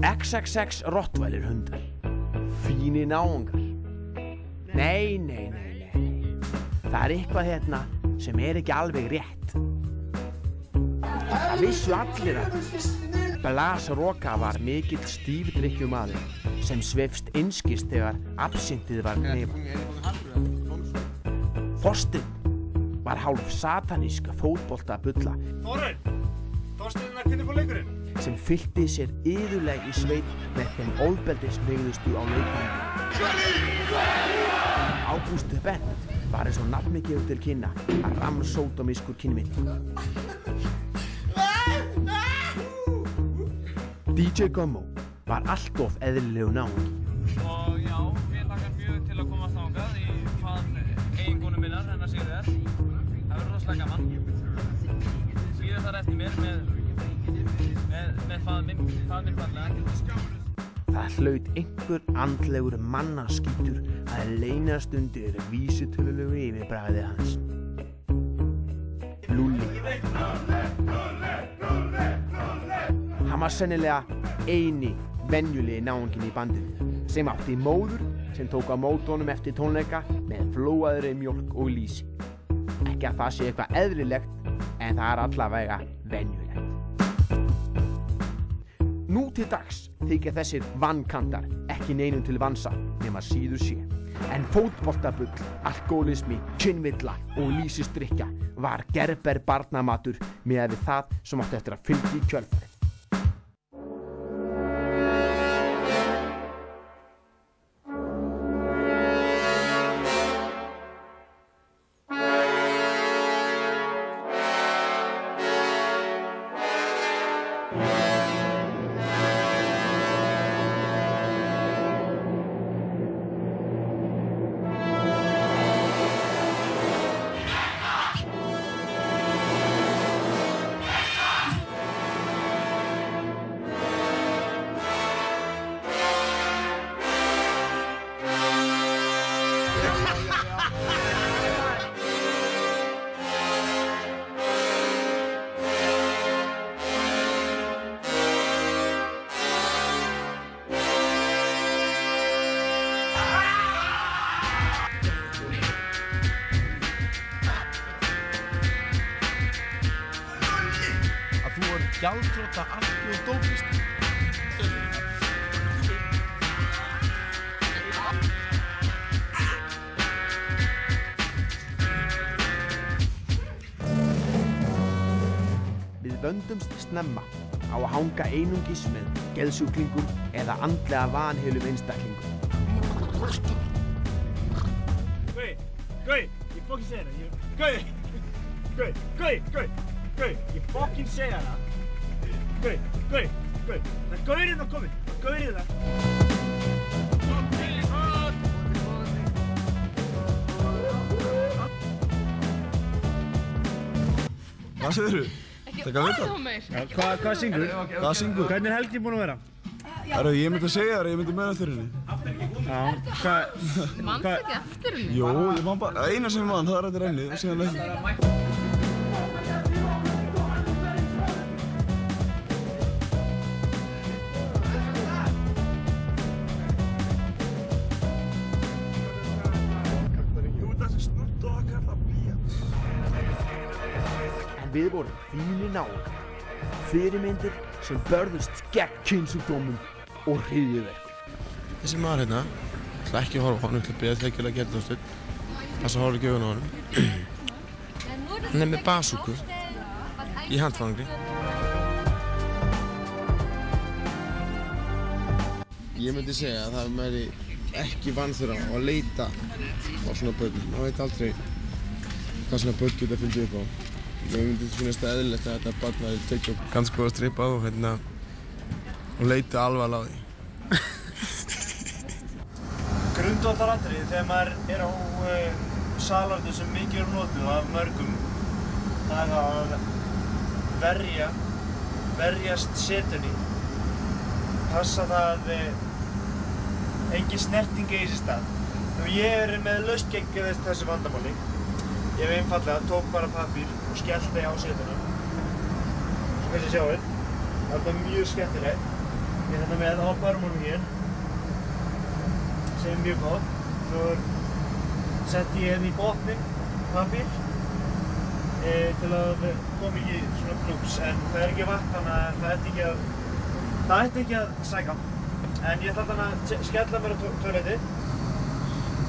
XXX Rottweiler hundar. Fínir náungar. Nei. Það eitthvað hérna sem ekki alveg rétt. Það vissu allir að Blas Roka var mikill stífdrykkjumaður sem sveifst einskis þegar absintið var knefað. Þorsteinn var hálf satanísk fótboltabulla sem fyllti sér iðulega í sveit með þeim ofbeldishnigðustu á leikmannum. Ágúst Bent var eins og nafni gefur til kynna að ramsódómískur kynvilli. DJ Gummo var alltof eðlilegu náungi. Og já, ég hlakka mjög til að komast þangað í faðm eiginkonu minnar, hennar Sigríðar. Það verður rosalega gaman. Bíður þar eftir mér með faðminn fallega. Það hlaut einhver andlegur mannaskítur að leynast undir vísitölulegu yfirbragði hans. Lúlli. Hann var sennilega eini venjulegi náunginn í bandinu sem átti móður sem tók á móti honum eftir tónleika með flóaðri mjólk og lýsi. Ekki að það sé eitthvað eðlilegt, en það allavega venjulegt. Nú til dags þykja þessir vankantar ekki neinum til vansa nema síður sé. En fótboltabull, alkoholismi, kynvilla og lýsisdrykkja var gerber barnamatur miðað við það sem átti eftir að fylgja í kjölfarið. Gjaldþrota algjör dópist. Við vöndumst snemma á að hanga einungis með geðsjúklingum eða andlega vanheilum einstaklingum. Gauði, ég fokkin segja það. Gauði, ég fokkin segja það. Gauði, það er gaurinn að komin, gaurinn það. Hvað segirðu? Ekki aðeins á mér. Hvað syngur? Hvað syngur? Hvernig er helgin búin að vera? Ég myndi að segja þér að ég myndi meina eftir henni. Já, Manst ekki eftir henni? Jó, ég man bara, eina sem ég man, það er eftir henni, og síðan ekki. Við vorum fínir náungar, fyrirmyndir sem börðust gegn kynsjúkdómum og hryðjuverkum. Þessi maður hérna, ég ætla ekki að horfa á hann, ég ætla að biðja ekki að gera þetta stund. Þess að horfa ekki augun á honum. Hann er með basúku í handfangri. Ég myndi segja að það væri ekki vanþörf á að leita á svona börnum. Maður veit aldrei hvað svona börn geta fundið upp á. Mér myndi finnast það eðlilegt að þetta barn væri tekið upp ganz góða stripa og leita alvarlega á því. Grundvallaratriði þegar maður er á salarni sem mikið notuð af mörgum, það er að verjast setunni, passa það að engin snerting eigi sér stað. Ég er með laust gegn þessu vandamáli. Ég hef einfallega tók bara pappír og skellti á setuna. Svo kannski sjáu, þetta er mjög skemmtilegt. Ég er hérna með á börmunum hér, sem er mjög gott. Svo setti ég hérna í botninn pappír til að koma ekki svona blús, en það er ekki vatn, þannig að það ætti ekki að sæka. En ég ætla þannig að skella mér á toilettið.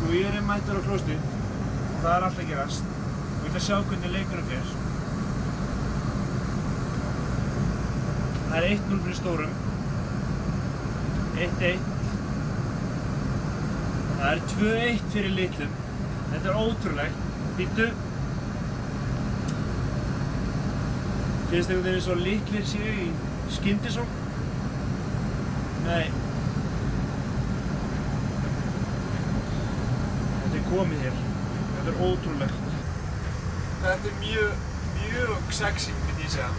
Og ég er mættur á klósettið, og það er allt að gerast. Og ég ætla að sjá hvernig leikurinn fer. Það er 1-0 fyrir stórum. 1-1. Það er 2-1 fyrir litlum. Þetta er ótrúlegt. Bíddu. Finnst einhvern veginn eins og litlir séu í skyndisókn? Nei. Þetta er komið hér. Þetta er ótrúlegt. Þetta er mjög sexy, myndi ég segja.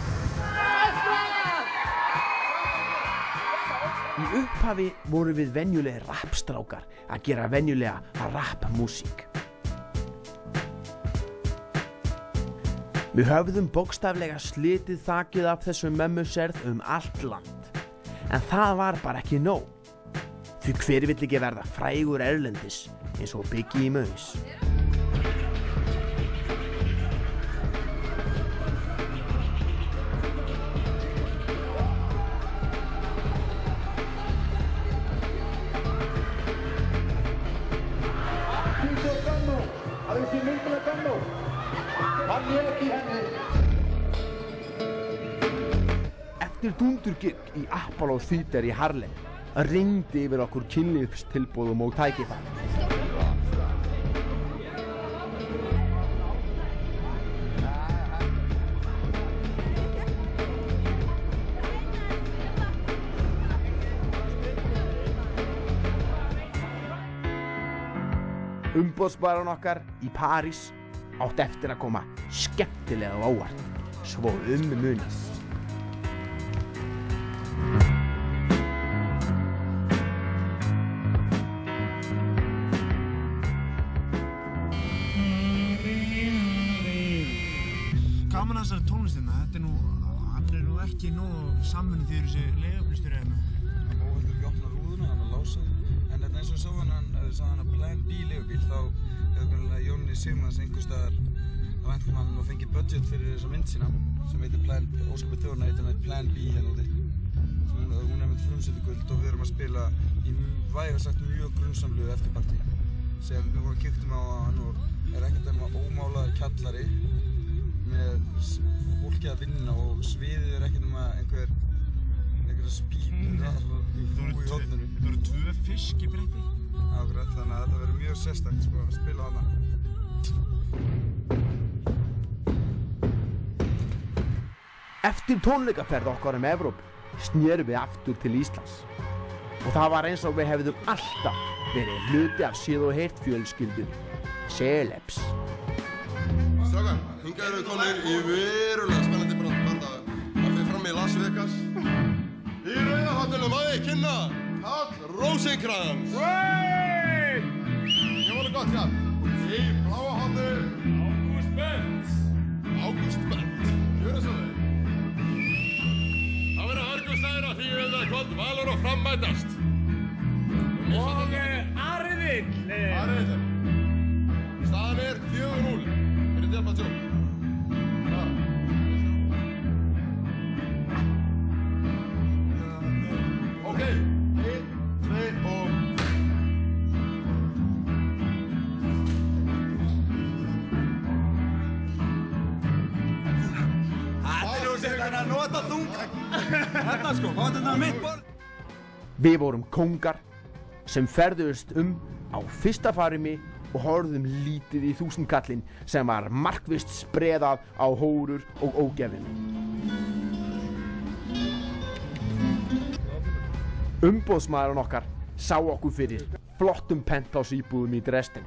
Í upphafi vorum við venjulegir rappstrákar að gera venjulega rappmúsík. Við höfðum bókstaflega slitið þakið af þessum mömmuserð allt land. En það var bara ekki nóg. Því hver vill ekki verða frægur erlendis eins og Biggie í Maus. Eftir dundurgigg í Apollo Theater í Harlem rigndi yfir okkur kynlífstilboðum og tækifærum. Umboðsmaðurinn okkar í París átt eftir að koma skemmtilega á óvart, svo munið. Gaman að þessari tónlistina, hann er nú ekki nógu samvinnu fyrir þessi leigubílstjóri hérna. Hann má heldur ekki opna rúðuna, hann er lásað. En þetta eins og sá hann að Plan B leigubíl, þá hefur greinlega Jóni Sigmans einhvers staðar rænt hann og fengið budget fyrir þessa mynd sína sem heitir óskapið þjóðurna heitir hann Plan B hérna úti. Hún er með frumsýningukvöld og við erum að spila í vægast sagt mjög grunnsamlegu eftirparti sem við vorum kíktum á hann og er ekkert nema ómálaður kjallari með fólki að vinna og sviðið er ekkert nema einhverja spýtur í horninu. Það eru 2 fiskibretti. Akkurat, þannig að þetta verður mjög sérstakt að spila þarna. Eftir tónleikaferð okkar Evrópu snérum við aftur til Íslands. Og það var eins og við hefðum alltaf verið hluti af séð og heyrt fjölskyldu Celebs. Strákar, hingað erum við komnir í verulega spennandi banda. Það fyrir fram í Las Vegas. Í rauða hotninu má ég kynna Karl Rosenkrantz. Ég vona gott, ja. Í bláa hotninu Ágúst Bent. Gjörðu svo vel. Það verður hörgustæðir að því við það kvöld Valur og Fram mætast. Og Ariðill. Ariðill. Staðan er 4-0 fyrir Djarfnarsjók. Ok, 1, 2 og... Þetta er nú sem hann að nota þunga. Þetta sko, hvað er þetta mitt borð? Við vorum kóngar sem ferðuðust á fyrsta farimi og horfðum lítið í 1000-kallinn sem var markvisst spreðað á hórur og ógæfinu. Umboðsmaðurinn okkar sá okkur fyrir flottum penthouse íbúðum í Dresden.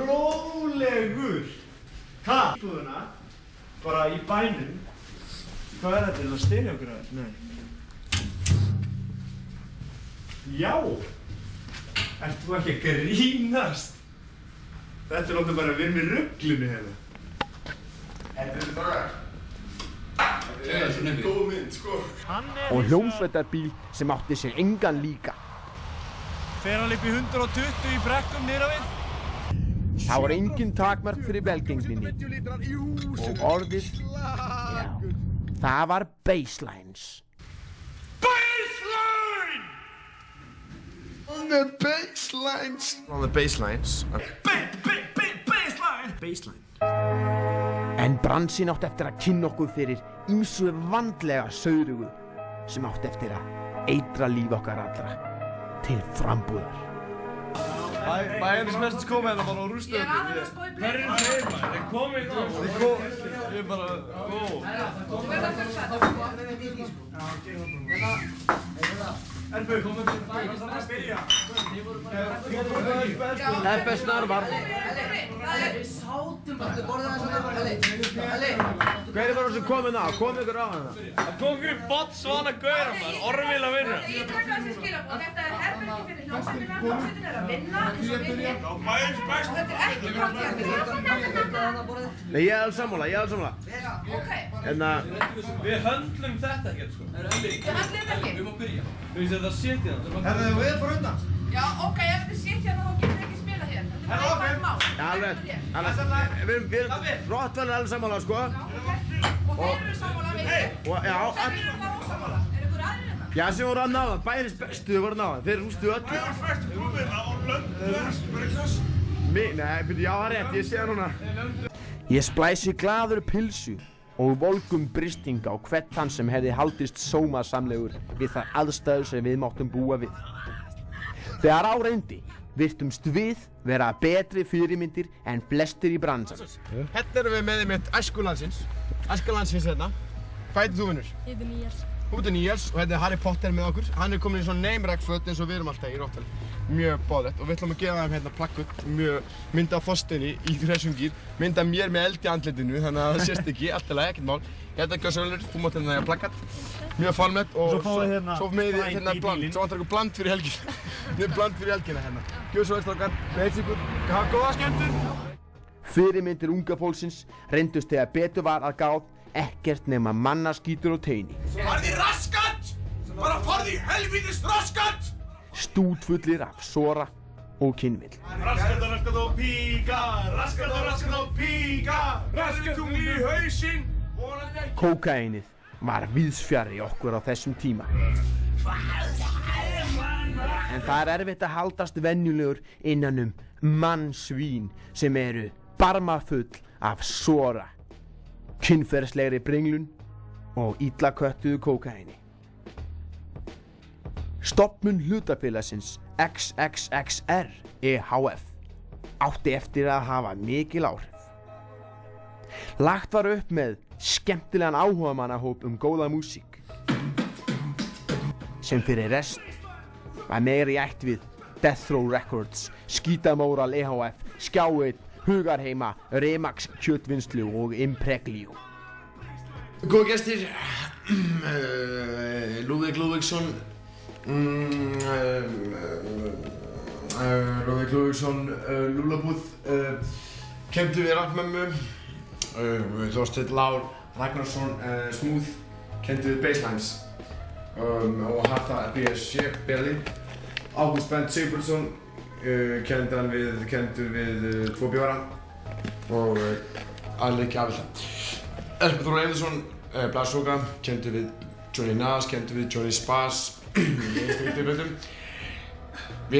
Rólegur! Ha? Íbúðuna, bara í bænum. Hvað er þetta? Er það stereogræður? Nei. Já! Ert þú ekki að grínast? Þetta er látið bara að vera með ruglinu hérna. Þetta er strákar. Góð mynd, sko. Og hljómsveitarbíl sem átti sér engan líka. Fer hann upp í 120 í brekkum niður á við. Það var engin takmark fyrir velgengninni. Og orðið, já, það var basslines. Baseline! On the basslines. On the basslines. Baseline! Baseline. En bransinn átti eftir að kynna okkur fyrir ýmsu vandlega saurugu sem átti eftir að eitra líf okkar allra til frambúðar. Bæjarins mestins komið hérna bara á rústöðu. Ég aðeins að spá í Hver byrjun. þeir maður? Þeir komið í dag. Ég bara... Þú verður að fullsa þetta. Ebbe Snarvar. Hver var það sem komið ná? Komið ykkur á hana? Það kom ykkur í Botswana gauðra maður, orðvíl að vinna. Ítraka þessi skilabóð. Þetta er herbergi fyrir hljómsveitina. Hljómsveitin er að vinna eins og við hér. Og þetta er ekki partíð. Nei, ég er alls sammála. Ok. Við höndlum þetta ekkert sko. Við höndlum þetta ekki. Þú veist þetta setið hann. Herðu þið við fyrir undan? Já, ok, ef þetta sé hérna þá getur við ekki spilað hér. Þetta er bara eitthvað mál. Alveg. Við erum rottvælir alls sammála, sko. Og þeir eru sammála við þig. Og já, Sem eru það ósammála. Er ykkur aðrir hérna? já, sem voru að náða. Bæjarins bestu voru að náða. Þeir rústuðu öllu. Nei, byrju, já, það er rétt. Ég sé það núna. Ég splæsi glaður pilsu og volgum bristing á hvern þann sem hefði haldist sómasamlegur við þær aðstæður sem við máttum búa við. Þegar á reyndi virtumst við vera betri fyrirmyndir en flestir í bransan. Hérna erum við með þið mitt æskulandsins hérna. Hvað heitir þú, vinnur? Ég heiti Níels. Þú heitir Níels og þetta er Harry Potter með okkur. Hann er komin í svona name-rag-föt eins og við erum alltaf í Rottvæl. Mjög boðlegt og við ætlum að gefa þeim hérna plakkut, mjög mynd af Þorsteini í þessum gír, mynd af mér með eld í andlitinu þannig að það sést ekki, allt í lagi, ekkert mál. Hérna er Gjörsölur, þú mátt hérna plakkat, mjög formlegt og svo með þið hérna bland, svo vantar ykkur bland fyrir helgina. Við erum bland fyrir helgina hérna. Gjörsölur strákar, veit ykkur, hafa góða skemmtun! Fyrirmyndir unga fólksins reyndust þegar betur var að gáð ekkert nema mannaskítur og teini. Farði raskat! Bara farði helvítis raskat! Stútfullir af sora og kynvill. Raskat og píka, raskat og píka, raskatungli í hausinn. Kókaínið var víðsfjarri okkur á þessum tíma. En það er erfitt að haldast venjulegur innan mannsvín sem eru barmafull af sora, kynferðislegri bringlun og illa köttuðu kókaíni. Stofnun hlutafélagsins XXXR EHF átti eftir að hafa mikil áhrif. Lagt var upp með skemmtilegan áhugamannahóp góða músík sem fyrir rest var meira í ætt við Death Row Records, Skítamóral EHF, Skjáið, Hugarheima, Remax kjötvinnslu og Impreglio. Góða gestir, Lúðvík Lúðvíksson, Lúlabúð, kemdu við Rakkmömmu, Þorsteinn Lár Ragnarsson, Smooth, kemdu við Basslines og Harta BSC, Berlin, Ágúst Bent Sigurðsson, kendur við Tvo bjóra og Alrik Afilla. Erpur Þór Eyðursson, Blassoga, kendur við Johnny Nas, kendur við Johnny Spas, Við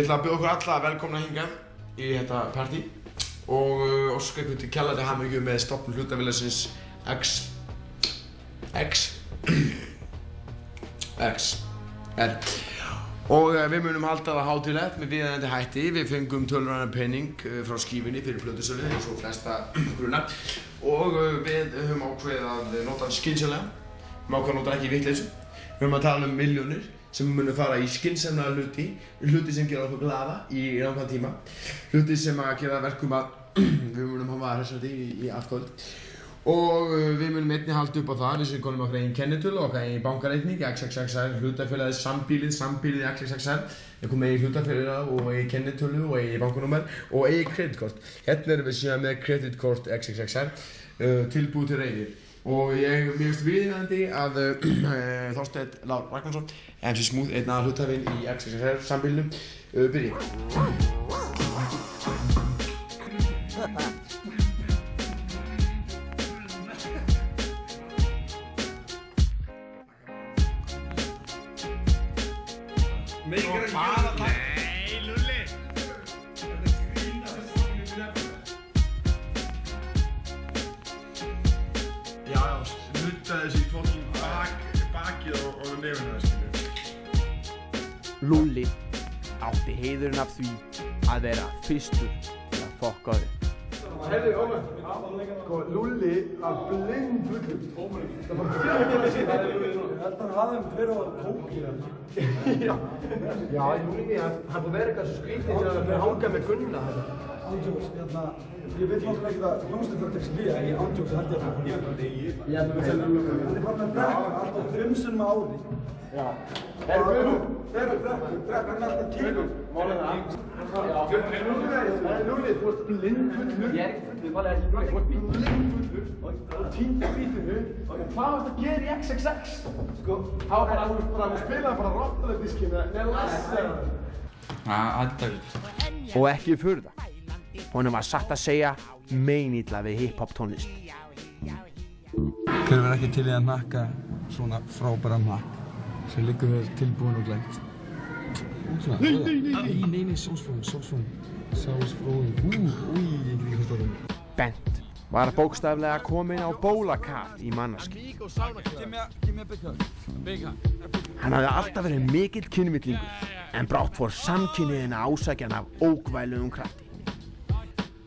ætlum að bjóða okkur alla velkomna hingað í þetta partí og óska ykkur til kærlega til hamingju með stofnun hlutafélagsins XXR. Og við munum halda það hátíðlegt með viðeigandi hætti. Við fengum töluverðan pening frá skífunni fyrir plötusölu eins og flesta grunnar og við höfum ákveðið að nota hann skynsamlega. Við ákveðum að nota ekki í vitleysu. Við höfum að tala um milljónir sem munum fara í skynsamlega hluti sem gera okkur glaða í langan tíma, hluti sem að gera verkum að við munum hafa hressandi í allt kvöld. Og við munum einnig halda upp á það, við konum okkar eigin kennitölu, okkar eigin bankareikning, XXXR, hlutafélagið sambílið XXXR. Við komum eigin hlutafélag og eigin kennitölu og eigin bankanúmer og eigin kreditkort. Hérna erum við síðan með kreditkort XXXR tilbúið til reiði. Og mér finnst viðeigandi að Þorsteinn Lár Ragnarsson, MC Smooth, einn af hluthafinn í XXR sambýlnum, byrji. Nei, Lulli! Já, nutta þessi fokkin bakið og nefnum það, Lúlli átti heiðurinn af því að vera fyrstur til að fokka upp. Herri, Ómar, Lúlli var blindfullur. Það var ég held að hann hafði fyrir á kókina. Já, Lúlli, hann búið verið eitthvað svo skrítið þegar hann fyrir að hanga með Gunna. Ándjóks, ég veit náttúrulega ekki að hljómsveit var tekst líka, en ándjóks held ég að hann er farin að drekka alltaf 5 sinnum á ári. Já. Þegar drekka hann alltaf kílur. Málið það. Lúlli, þú varst blindfullur. Ég ekki fullur, bara ekki blindfullur. Þú varst blindfullur og týndi bítinu. Hvað varst að gera í XXX? Sko, það var bara að spila bara rockdiskinu með lassa. Þetta er Og ekki furða, honum var satt að segja meinilla við hip-hop tónlist. Hver verður ekki til í að hnakka svona frábæra hnakk sem liggur vel tilbúin og glætt? Nei, sálsfróðin. Ég get ekki stóðum. Bent var bókstaflega kominn á bólakaf í mannaskip. Hann hafði alltaf verið mikill kynvillingur, en brátt fór samkynniðina ásækjan af ógvælugum krafti.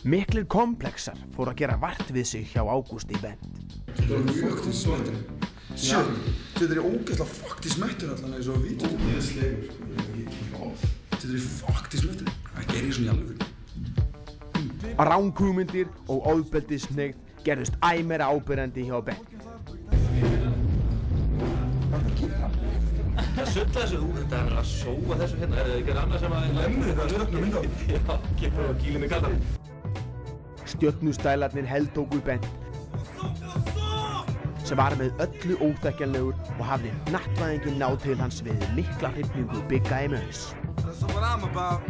Miklir komplexar fór að gera vart við sig hjá Ágústi Bent. Þetta er faktis smettur. Sjö, þetta er ógeðslega faktis smettur allan eins og vítur. Ég er slegur. Þetta er faktis smettur. Það gerir svona í alveg. Ranghugmyndir og ofbeldishneigð gerðust æ meira áberandi hjá Bent. Það sulla þessu úr, þetta er að sóa þessu hérna, er það ekki annað sem að lemur þetta að röfna mynda á? Já, kemur á kílinu kallar. Stjörnustælarnir heldtóku Bent, sem var með öllu óþekkjanlegur og hafði hnattvæðingin náð til hans við mikla hrifningu Big Guy Möns. That's what I'm about.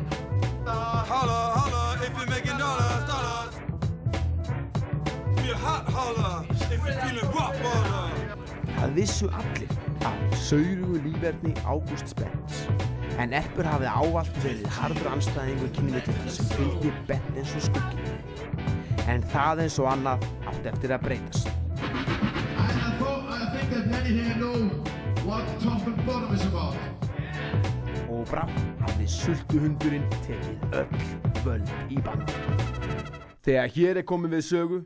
Holla, holla, if you're making dollars. Be a hot holla, if you're feeling rock baller. Það vissu allir að saurugu líferni Ágústs Bents, en Erpur hafði ávallt verið harður andstæðingur kynvillingar sem fylgdi Bent eins og skugginn. En það eins og annað átti eftir að breytast. I think that many here know what top and bottom is about. Og brátt hafði sultuhundurinn tekið öll völd í bandi. Þegar hér komið við sögu,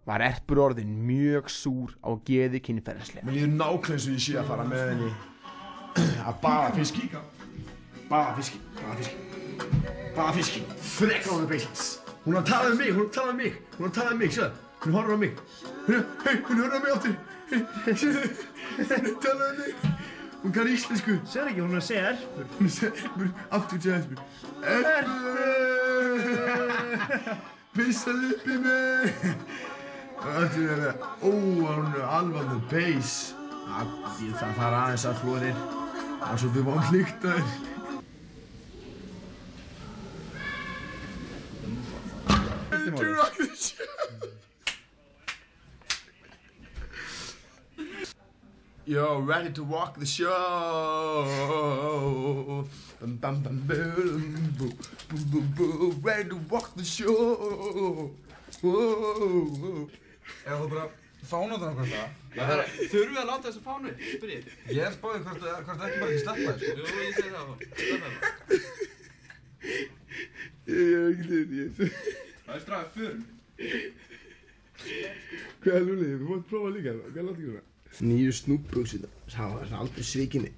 var Erpur orðinn mjög súr á geði kynferðislega. Mér líður nákvæmlega eins og ég sé að fara með henni að baða fiski. Baða fiski. Frekar hún með beilans. Hún er að tala um mig, sjáðu. Hún horfir á mig. Hún horfir á mig áttur. Hún tala um mig. Hún kann íslensku. Sér ekki, hún er að segja Erpur. Hún er að segja Erpur, aftur til Erpur. Erpur! Pissaðu upp í mig! Aftur er það, hún er alveg með bass. Það þarf aðeins að flóðir. Það er svolítið vonlíktaður. To rock the show! Yo, ready to walk the show. Bum bum bum boom, boom boom boom, ready to walk the show. Ef þú bara fánaður okkur það. Þurfum við að láta þessu fánu? Spyrjið. Ég er spáðið hvort ekki bara ekki sleppa þér, sko. Jú, ég segi það. Sleppa það. Ég er ekki til. Það er strafið fyrir. Hvað er Lúli? Þú mátt prófa líka. Hvað er láttu ekki það? Nýju snúbbúksina. Það var aldrei svikinni.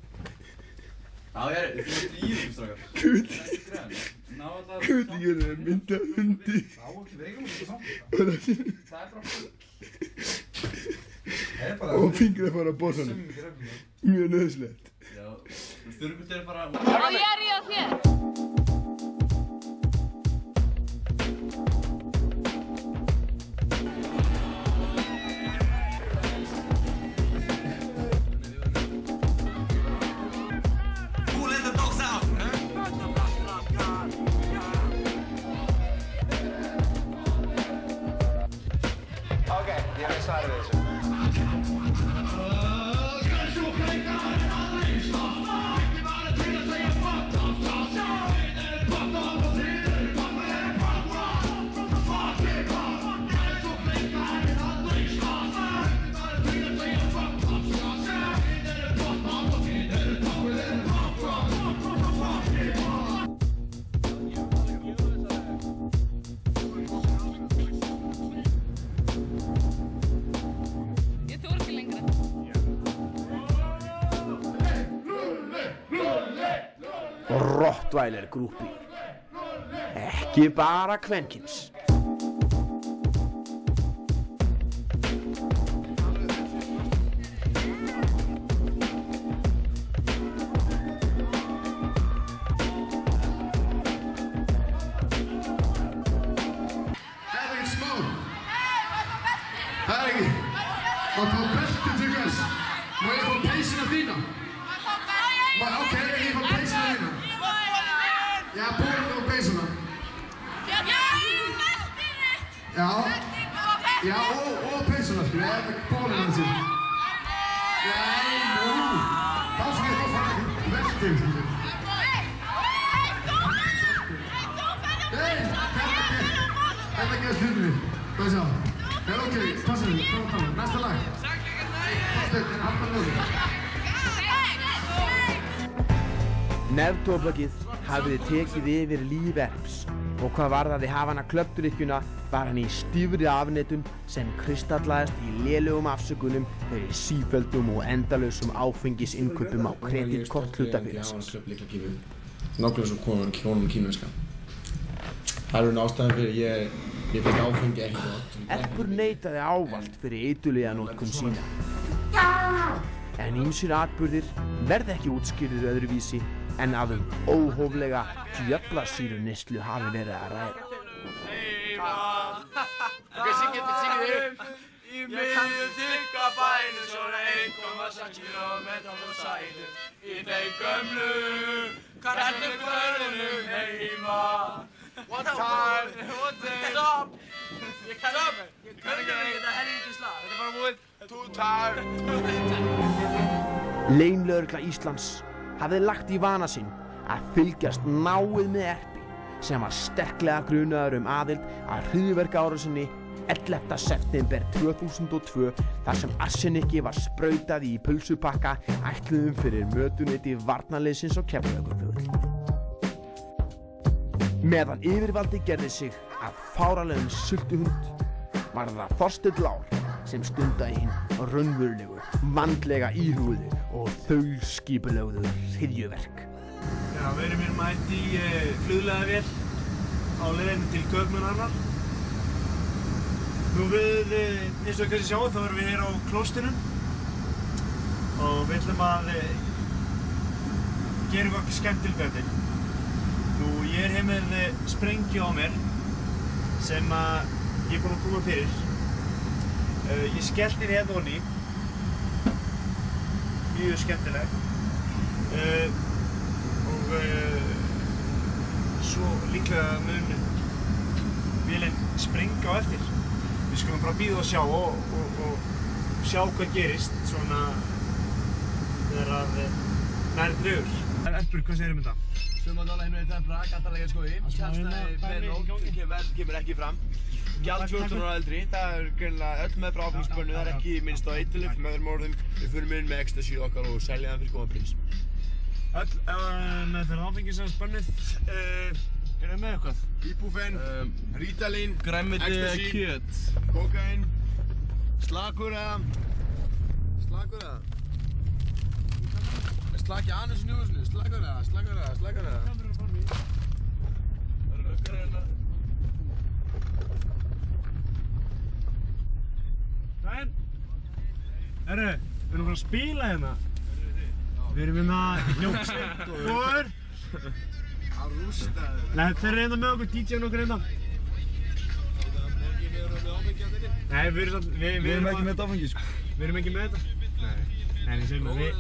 Já, ég er í þessum strákar. Kullíkur er mynd af hundi. Það er bara Og fingur að fara á bossanum. Mjög nöðslegt. Já, þurfum til að fara. Og ég er í að þér. ég svarið þessu. Rottweiler grúpi. Ekki bara kvenkyns. Má fá beltið til hvers? Má ég fá peysuna þína? Ok, ég fá peysuna þína. Já, búinn og peysuna. Já, og peysuna, skilur. Ég er búinn hans sín. Nei, nú. Þá skal ég fá beltið, skilur. Þetta gerst hlutinni. Hvað ég sá? Ok, passaðu, prófa að tala. Næsta lag. Þorsteinn, halda lögum. Neftóbakið hafði tekið yfir líf Erps og hvað varðaði hafana klöppdrykkjuna var hann í stífri afneitun sem kristallaðist í lélugum afsökunum fyrir sífelldum og endalausum áfengisinnkauppum á kreditkort hlutafélagsins. Nákvæmlega svo konum kínverska. Það er ástæðan fyrir ég finnst áfengi ekki gott. Erpur neitaði ávallt fyrir eiturlyfjanotkun sína. En ýmsir atburðir verða ekki útskýrðir öðruvísi en að óhóflega djöflasýruneyslu hafi verið að ræða. Í miðjum þykka bænum svona 1,6 kílómetra frá sælu í þeim gömlu kartöflugörðunum heima. One time, stop! Ég kann ekki þetta helvíti slag. Þetta er bara búið. Two time. Leinlögregla Íslands hafði lagt í vana sinn að fylgjast náið með Erpi sem var sterklega grunaður aðild að hryðjuverkaárásinni 11. september 2002 þar sem arsenikki var sprautað í pulsupakka ætluðum fyrir mötuneyti varnarliðsins á Keflavíkurflugvelli. Meðan yfirvaldi gerði sig að fáralegum sultuhund var það Þorsteinn Lár sem stundaði hinn raunverulegu, vandlega íhuguðu og þaulskipulögðu hryðjuverk. Já, við erum hér mætt í flugleiðavél á leiðinni til Kaupmannahafnar. Nú við, eins og kannski sjáum, þá erum við hér á klóstinum og við ætlum að gera eitthvað skemmtilegt eftir. Nú, ég er hér með sprengju á mér sem ég er búinn að koma fyrir. Ég skellti henni hérna ofan í. Mjög skemmtileg. Og svo líklega mun vélinn springa á eftir. Við skulum bara bíða og sjá og sjá hvað gerist svona þegar að nær dregur. Erpur, hvað segirðu þetta? Sumardóla heimilið Tempra, gattalega skói. Kjallstæði Benótt kemur ekki fram. Gjald 14 ára eldri, það er greinilega öll með frá áfengisbönnu, það er ekki minnst á eiturlyf. Með öðrum orðum, við förum inn með ecstasy okkar og selja það fyrir góðan prins. Öll með þeirra áfengisbönnuð. Erum við með eitthvað? Ibufen, Ritalin, Grænmeti eða kjöt. Kókain, slakur eða? Slakur eða? Slakja aðeins í njúðusinu, slakur eða? Slakur eða? Það eru löggar hérna. Dæin! Herru, við erum að fara að spila hérna. Við erum hérna hljómsveit og góður. Að rústa þér. Nei, þeir eru hérna með okkur, DJ-n okkur hérna. Nei, við erum ekki með þetta áfengi, sko. Við erum ekki með þetta. Nei, ég segir mig, við...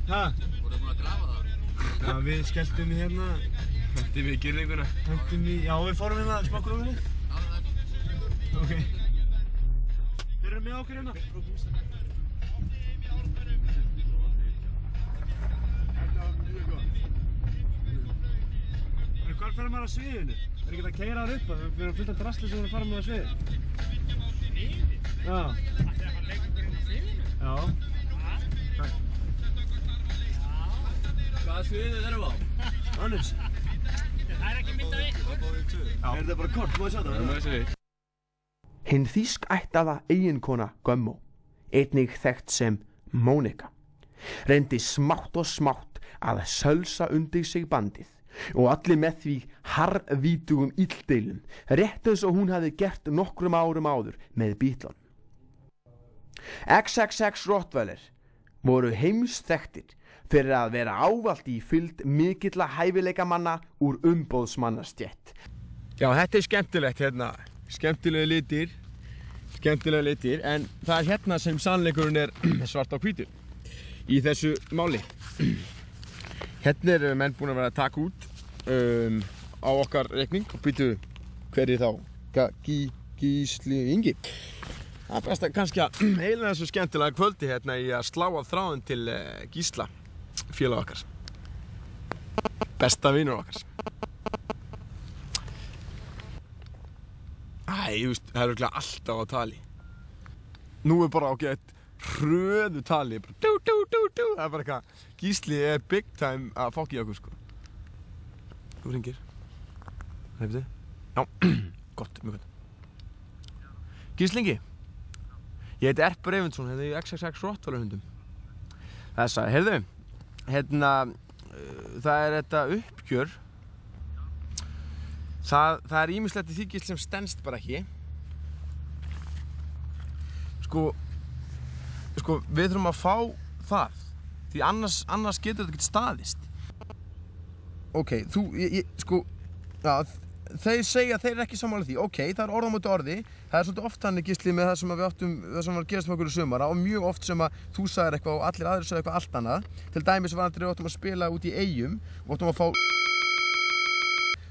Hæ? Voruð þið búin að grafa það? Já, við skelltum í hérna. Hentum við í girðinguna? Hentum í... Já, við fórum hérna smá grófinni. Ok. Þeir eru með okkur hérna. Þetta var mjög gott. Hvar fer maður á sviðinu? Er ekki að keyra þar upp? Við erum fullt af drasli sem við erum að fara með á svið. Sviðinu? Já. Það er að fara leikur inn á sviðinu? Já. Takk. Hvaða sviðið erum við á? Annars. Það er ekki mynd af ykkur. Já. Er þetta bara kort? Má ég sjá það? Hinn þýskættaða eiginkona Gummo, einnig þekkt sem Monika, reyndi smátt og smátt að sölsa undir sig bandið og allir með því harðvítugum illdeilum, rétt eins og hún hafði gert nokkrum árum áður með Beatlunum. XXX Rottweiler voru heimsþekktir fyrir að vera ávallt í fylgd mikilla hæfileikamanna úr umboðsmannastétt. Já, þetta er skemmtilegt hérna. Skemmtilega litir, en það er hérna sem sannleikurinn er svart á hvítu í þessu máli. Hérna eru menn búin að vera að taka út á okkar reikning og býtu hverju þá? Gísli Ingi. Það er best að kannski að heila þessu skemmtilega kvöldi hérna í að slá af þráðin til Gísla, félag okkar. Besta vinur okkar. Það er örugglega alltaf á tali. Nú er bara ágætt hröðu tali. Það er bara eitthvað. Gísli er big time að fokka í okkur, sko. Þú hringir. Hefði þið? Já, gott, mjög gott. Gíslingi. Ég heiti Erpur Eyvindsson, hérna í XXX Rottweiler hundum. Þessa, heyrðu, hérna, það er þetta uppgjör. Það er ýmislegt í því Gísli sem stenst bara ekki. Sko, við þurfum að fá það. Því annars getur þetta ekki staðist. Ok, já, þeir segja að þeir eru ekki sammála því. Ok, það er orð á móti orði. Það er svolítið oft þannig, Gísli, með það sem við áttum, það sem var að gerast með okkur í sumara og mjög oft sem að þú sagðir eitthvað og allir aðrir sagði eitthvað allt annað. Til dæmis var við áttum að spila út í Eyjum og áttum að fá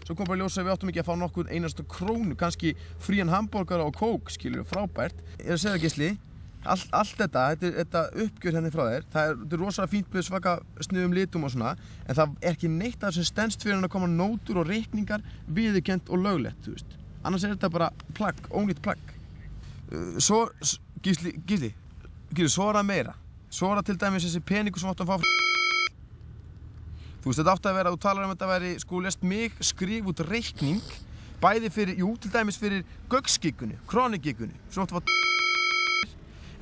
svo kom bara ljósa að við áttum ekki að fá nokkur einastu krónu, kannski frían hambúrgara og kók, skilur, frábært. Ég er að segja það, Gísli, allt þetta uppgjör henni frá þér, það er rosalega fínt með svaka sniðum litum og svona, en það er ekki neitt af það sem stenst fyrir hann að koma nótur og reikningar viðurkennt og löglegt, þú veist. Annars er þetta bara plagg, ónýtt plagg. Svo, Gísli, svo er það meira. Svo er það til dæmis þessi peningur sem áttum að fá. Þú veist, þetta átti að vera, þú talar þetta væri, lest mig skrifa út reikning, bæði fyrir, til dæmis fyrir göggsgiggunni, krónigiggunni, sem áttu að fá.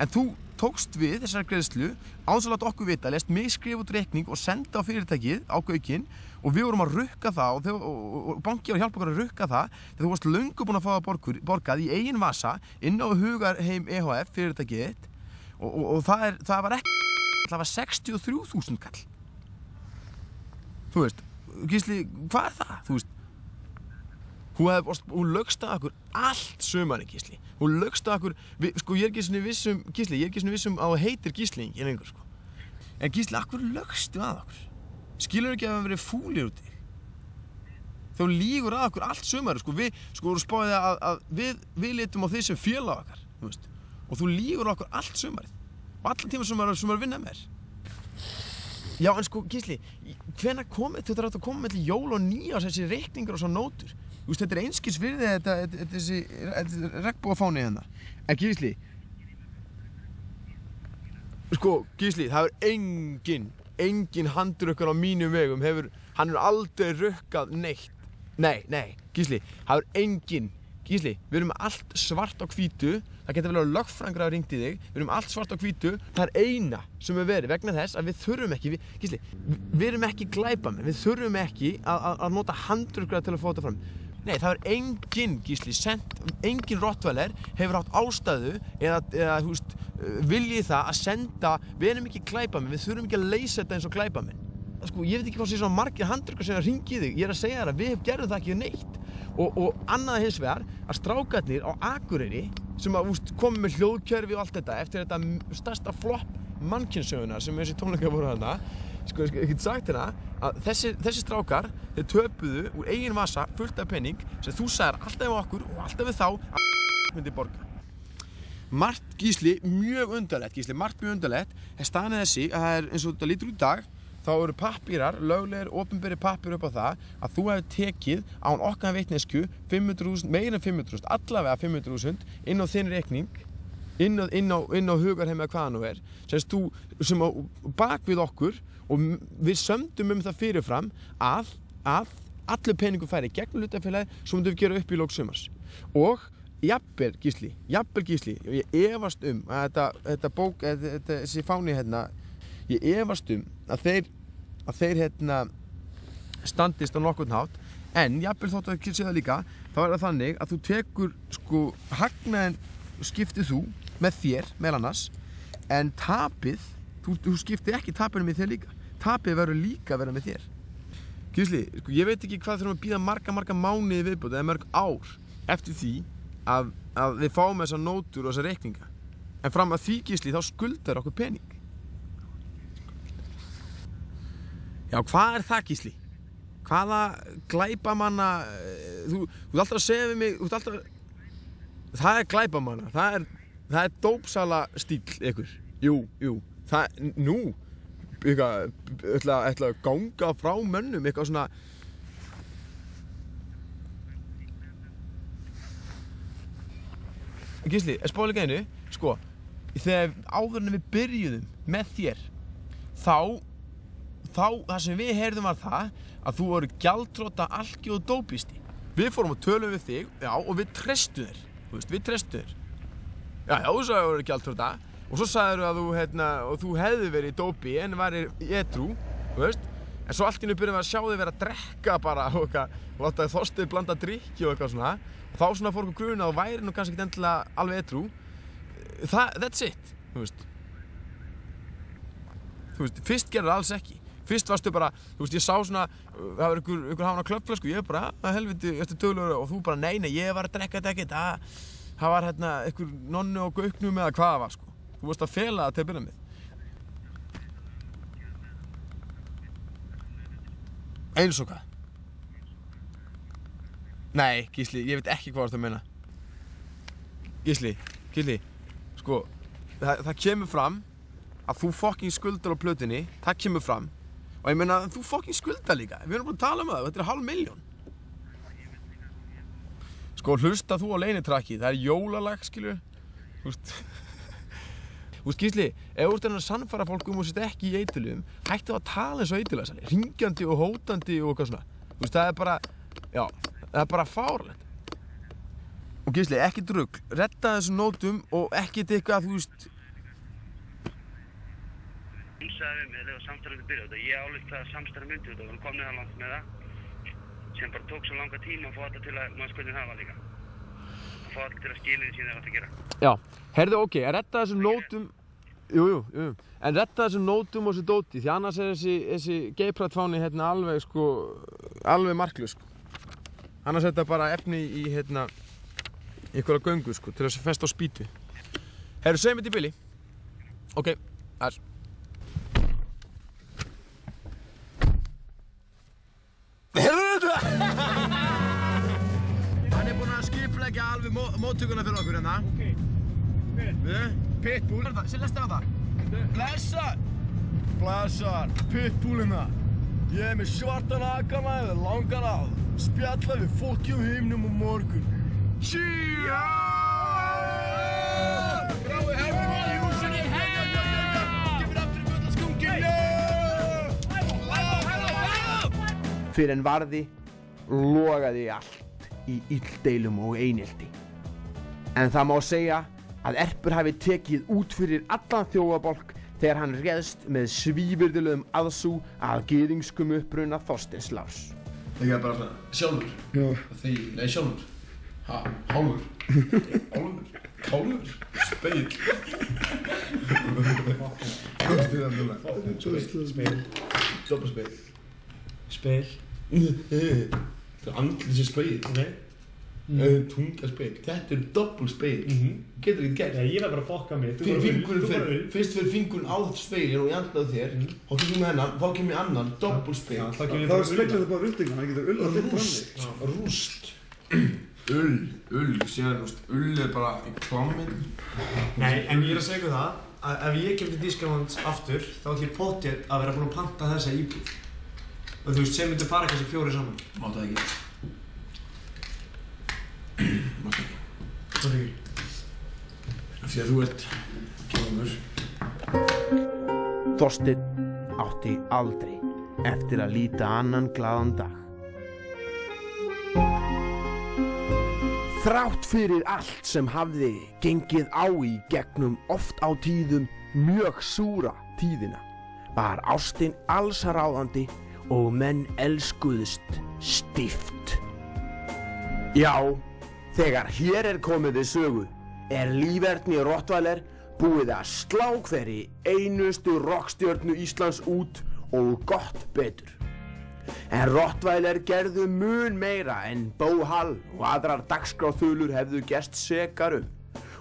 En þú tókst við þessari greiðslu, án þess að láta okkur vita, lest mig skrifa út reikning og senda á fyrirtækið, á gaukinn, og við vorum að rukka það, og banki var að hjálpa okkur að rukka það, þegar þú varst löngu búin að fá það borgað í eigin vasa, inn á Hugarheim EHF fyrirtækið þitt, og það var ekki, það var 63.000 kall. Þú veist, Gísli, hvað er það? Þú veist, hún lögst að okkur allt sumarið, Gísli. Hún lögst að okkur, ég er ekki svona vissum, Gísli, að það heitir Gísli en lengur, sko. En Gísli, akkur lögstu að okkur? Skilur ekki að við verið fúlir út í þig? Þú lígur að okkur allt sumarið, sko. Við vorum spáðið að við litum á því sem félag okkar, þú veist. Og þú lígur að okkur allt sumarið. Og allan tíma sem maður að vinna með þér. Já, en sko, Gísli, hvenær þú þarf að koma með til jól og nýjárs þessi reikningar og svo nótur? Þú veist, þetta er einskis virði þessi regnbogafáni hennar. En Gísli, sko, Gísli, það hefur engin handrukkar á mínum vegum, hann hefur aldrei rukkað neitt. Nei, Gísli, það hefur engin. Gísli, við erum með allt svart á hvítu, það getur vel að lögfræðingur hafa hringt í þig, við erum allt svart á hvítu, það er eina sem verið vegna þess að við þurfum ekki, Gísli, við erum ekki glæpamenn, við þurfum ekki að nota handrukkar til að fá þetta fram. Nei, það er engin, Gísli, engin Rottweiler hefur átt ástæðu eða þú veist, viljið það að senda, við erum ekki glæpamenn, við þurfum ekki að leysa þetta eins og glæpamenn. Sko, ég veit ekki hvað sé svona margir handrukkar sem hringi í þig, ég er að segja þér að við gerðum það ekki neitt. Og annað hins vegar að strákarnir á Akureyri sem að komið með hljóðkerfi og allt þetta eftir þetta stærsta flopp mannkynssögunar sem þessi tónleikar voru þarna. Sko, ég get sagt hérna að þessi strákar, þeir töpuðu úr eigin vasa fullt af penning sem þú sagðir alltaf við okkur og alltaf við þá að myndi borga. margt Gísli mjög undarlegt, en staðan er þessi að það er eins og þetta lítur út í dag, þá eru pappírar, löglegir, opinberi pappír upp á það að þú hefur tekið án okkar vitneskju 500.000, meira en 500.000, allavega 500.000 inn á þinn reikning, inn á hugarheim eða hvaða nú er, sem á bak við okkur og við sömdum það fyrirfram að allur peningur færi gegnum hlutafélagið svo myndum við gera upp í lok sumars. Og jafnvel Gísli, og ég efast að þessi fáni hérna, ég efast að þeir standist á nokkurn hátt, en jafnvel þótt að sé það líka, þá er það þannig að þú tekur sko hagnaðinn skiptið þú með þér, meðal annars, en tapið, þú skiptir ekki tapinu með þér líka. Tapið verður líka að vera með þér. Gísli, sko, ég veit ekki hvað þurfum að bíða marga mánuði viðbót eða mörg ár eftir því að við fáum þessar nótur og þessar reikninga. En fram að því, Gísli, þá skuldar okkur pening. Já, hvað er það, Gísli? Hvaða glæpamanna... Þú ert alltaf að segja við mig, það er glæpamanna, það er dópsala stíl ykkur. Jú, ætla að ganga frá mönnum, eitthvað svona... Gísli, spóla ekki einu, sko, þegar áður en við byrjuðum með þér, þá það sem við heyrðum var það að þú voru gjaldþrota alki og dópisti. Við fórum og tölum við þig, já, og við treystum þér, við treystum þér. Já, þú sagði að þú voru gjaldþrota. Og svo sagðir að þú hefði verið í dópi en væri edrú, en svo allt í einu byrjuðum við að sjá þig vera að drekka bara og eitthvað, og látaði Þorsteinn blanda drykki og eitthvað svona. Þá svona fór okkur gruna að þú væri nú kannski ekki endilega alveg edrú. That's it, fyrst gerði það alls ekki. Fyrst varstu bara, ég sá svona, það var ykkur hafna klöppflösku, ég bara, helviti, ertu duglegur, og þú bara, nei, ég var að drekka þetta ekkert, það var ykkur nonnu og gauknum eða hvað það var, sko. Þú varst að fela það til að byrja með. Eins og hvað? Nei, Gísli, ég veit ekki hvað þú ert að meina. Gísli, sko, það kemur fram að þú fucking skuldar á plötunni, það kemur fram. Og ég meina, þú fucking skuldar líka. Við erum bara að tala um það, þetta er 500.000. Sko, hlusta þú á leynitrakkið, það er jólalag, skilur. Gísli, ef þú ert að sannfæra fólk og sért ekki í eiturlyfjum, hættu að tala eins og eiturlyfjasali, hringjandi og hótandi og eitthvað svona. Það er bara, já, það er bara fáránlegt. Og Gísli, ekki rugl, redda þessum nótum og ekkert eitthvað, Hún sagði við mig þegar samstarfið byrjaði og ég álíkt að samstarfið myndi út og við komum neðan langt með það sem bara tók svo langa tíma að fá þetta til að maður hvernig það var líka. Að fá þetta til að skilja því sem það var að gera. Já, heyrðu, ok, að redda þessum nótum, jú, en redda þessum nótum og þessu dóti, því annars er þessi geiprætfáni alveg, sko, alveg marklaus, sko. Annars er þetta bara efni í, einhverja göngu, sko, til þess að festa á spýtu. Heyrðu, segjum þetta í bili. Ok, þess. Hann er búinn að skipleggja alveg móttökuna fyrir okkur hérna. Við, Pitbull. Sér lesta á það. Blessar, Pitbull hérna. Ég er með svartan akana eða langan að spjalla við fólki á himnum á morgun. Tjía! Gráði everybody who's in your head! Give it up to the good skunkin', Fyrr en varði logaði allt í illdeilum og einelti. En það má segja að Erpur hafi tekið út fyrir allan þjófabálk þegar hann réðst með svívirðulegum aðsú að gyðingskum uppruna Þorsteins Lars. Það er bara svona sjálfur. Já. Nei, sjálfur. Hálfur. Álfur. Kálfur. Spegill. Spegill. Doppelspegill. Speil. Það er andlið sem spegill. Ok. Tunga spegill. Þetta er doppelspegill. Getur ekki gert. Ég var bara að fokka mig. Fyrst fyrir fingurinn á þetta spegill og ég andlaði þér. Þá kemur ég með hennan, þá kemur ég annan, doppelspegill. Þá speglar það bara rundingan, það getur ullað þitt frammi. Rúst. síðan, ull bara í kláminn. Nei, en ég að segja ykkur það, að ef ég kem til Þýskalands aftur, þá ætlum ég pottþétt að vera búinn að panta þessa íbúð. Og þú veist, sem myndir fara kannski 4 saman. Mátt það ekki. Mátt það ekki. Mátt ekki? Af því að þú ert kjóðungur. Þorsteinn átti aldrei eftir að líta annan glaðan dag. Þrátt fyrir allt sem hafði gengið á í gegnum oft á tíðum mjög súra tíðina var ástin allsráðandi og menn elskuðust stíft. Já, þegar hér komið við sögu Lífverðni Rottweiler búið að slá hverri einustu rockstjörnu Íslands út og gott betur. En Rottweiler gerðu mun meira en Bo Hall og aðrar dagskráþulur hefðu gerst sekar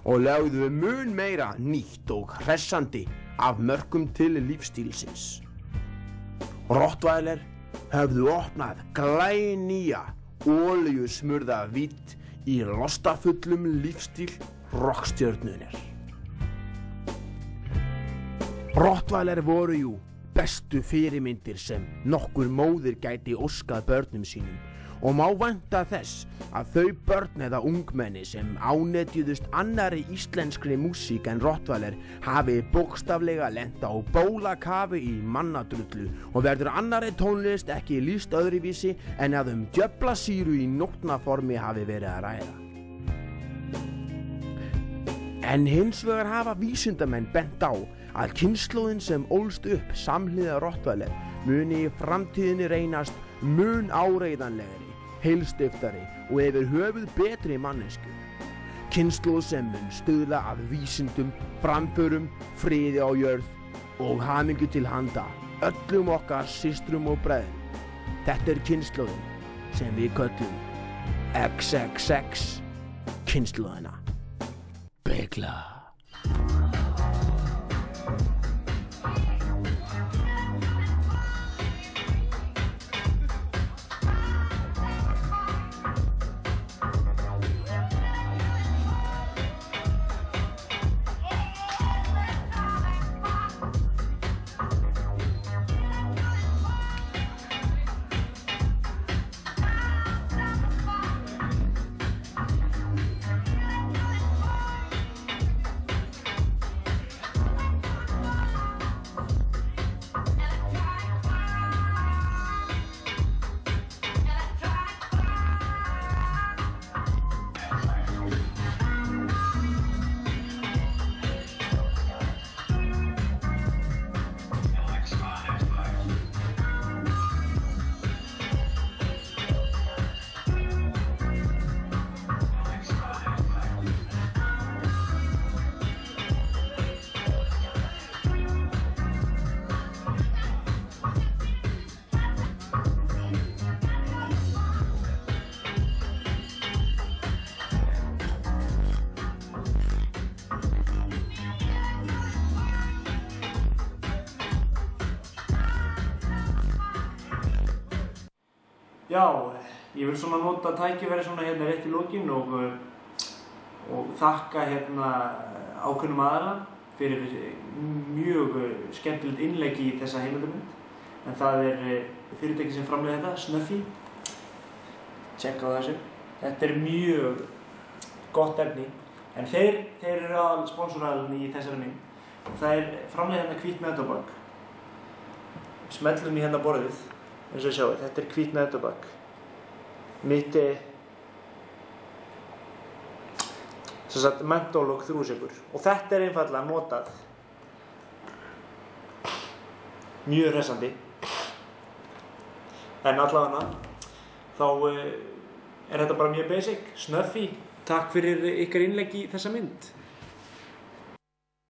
og lögðu mun meira nýtt og hressandi af mörkum til lífstílsins. Rottweiler höfðu opnað glænýja olíusmurða vídd í lostafullum lífstíl rockstjörnunnar. Rottweiler voru jú bestu fyrirmyndir sem nokkur móðir gæti óskað börnum sínum og má vænta þess að þau börn eða ungmenni sem ánetjuðust annarri íslenskri músík en Rottweiler hafi bókstaflega lent á bólakafi í mannadrullu og verður annarri tónlist ekki lýst öðruvísi en að djöflasýru í nótnaformi hafi verið að ræða. En hins vegar hafa vísindamenn bent á að kynslóðin sem ólst upp samhliða Rottweiler muni í framtíðinni reynast mun áreiðanlegri, heilstiftari og yfir höfuð betri mannesku. Kynslóð sem mun stuðla að vísindum, framförum, friði á jörð og hamingju til handa öllum okkar systrum og bræðrum. Þetta kynslóðin sem við köllum XXX kynslóðina. Begla. Já, ég vil svona nota tækifæri svona hérna rétt í lokin og þakka hérna ákveðnum aðilum fyrir mjög skemmtilegt innlegg í þessa heimildamynd. En það fyrirtæki sem framleiðir þetta, Snuffy. Tjekka á þessu. Þetta mjög gott efni, en þeir eru aðal sponsoraðilinn í þessari mynd. Það framleiðir hérna hvít nautabak. Smellum í hérna borðið. Eins og sjáu, þetta hvít nautabak. Mitt sem sagt mentól og þrúgsykur. Og þetta einfaldlega notað. Mjög hressandi. En allavega þá þetta bara mjög basic. Snuffy, takk fyrir ykkar innlegg í þessa mynd.